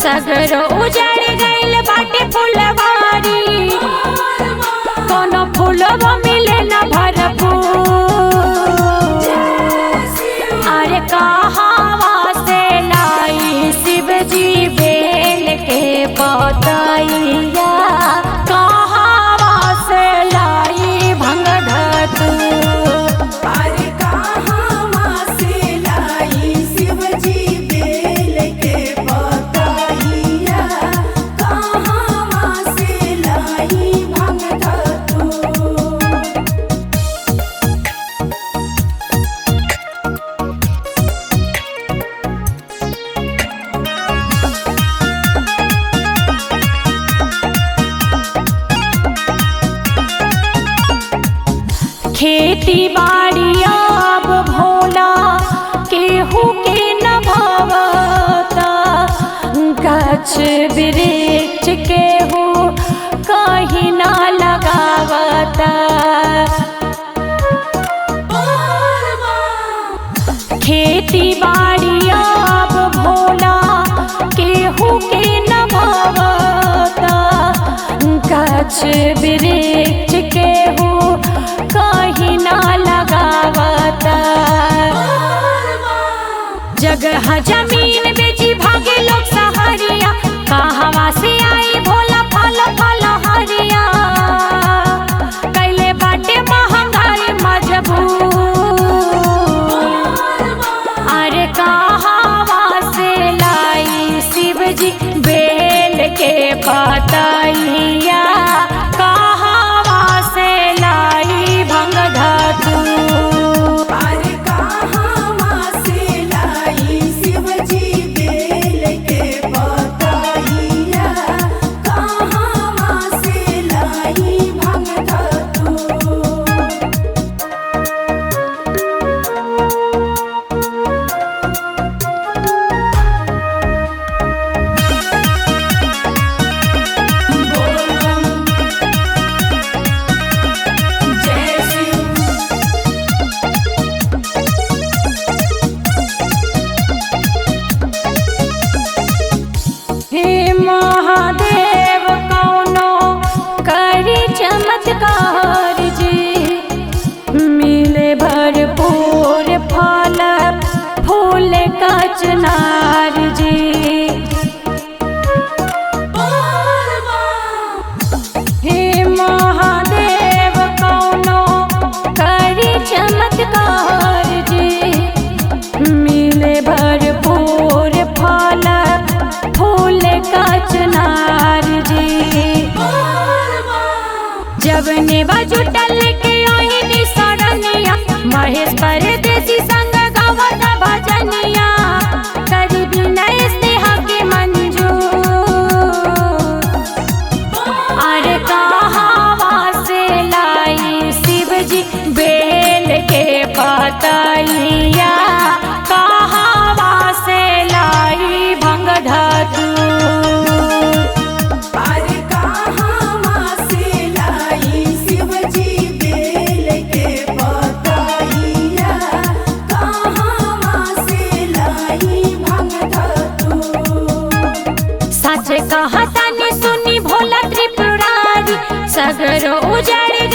सगरो उजड़ गइल बाटे फुलवारी, कोनो फूलवा मिले न भरपूर। अरे कहवा से लाई शिव जी बेल के पतैया, कहवा से लाई भंग धतूर। अरे कहवा से लाई शिव जी बेल के पतैया, कहवा से लाई भंग धतूर। खेती बाड़ी अब भोला केहू के न भवता, गाछ वृक्ष केहू कहीं न लगावता। खेती बाड़ी अब भोला केहू के न भवता, गाछ वृक्ष केहू कहीं न लगावता। जगह जमीन बेची भागे लोग सहरिया, कहवा से आई भोला फल फल हरिया। कैले बाटे महंगाई मजबूर, अरे कहवा से लाई शिव जी बेल के पतैया, कहवा से लाई भंग धतूर। अरे कहवा से लाई शिव जी बेल के पतैया, कहवा से लाई भंग धतूर। जय शिव। हे महादेव कौनो करी चमत्कार जी, मिले भरपूर फल फूल का चनार जी। हे महादेव कौनो करी चमत्कार जी, मिले भरपूर फल फूल का चनार जी। जब नेवा जुटल के ओहिनी सरनिया, महेश परदेसी संग गावत भजनिया। करी विनय स्नेहा के मंजूर, अरे कहवा से लाई शिव जी बेल के पतैया, कहवा से लाई भंग धतूर। अरे कहवा से लाई शिव जी बेल के पतैया, कहवा से लाई भंग धतूर। सच कहतानी सुनी भोला त्रिपुरारी, सगरो उजड़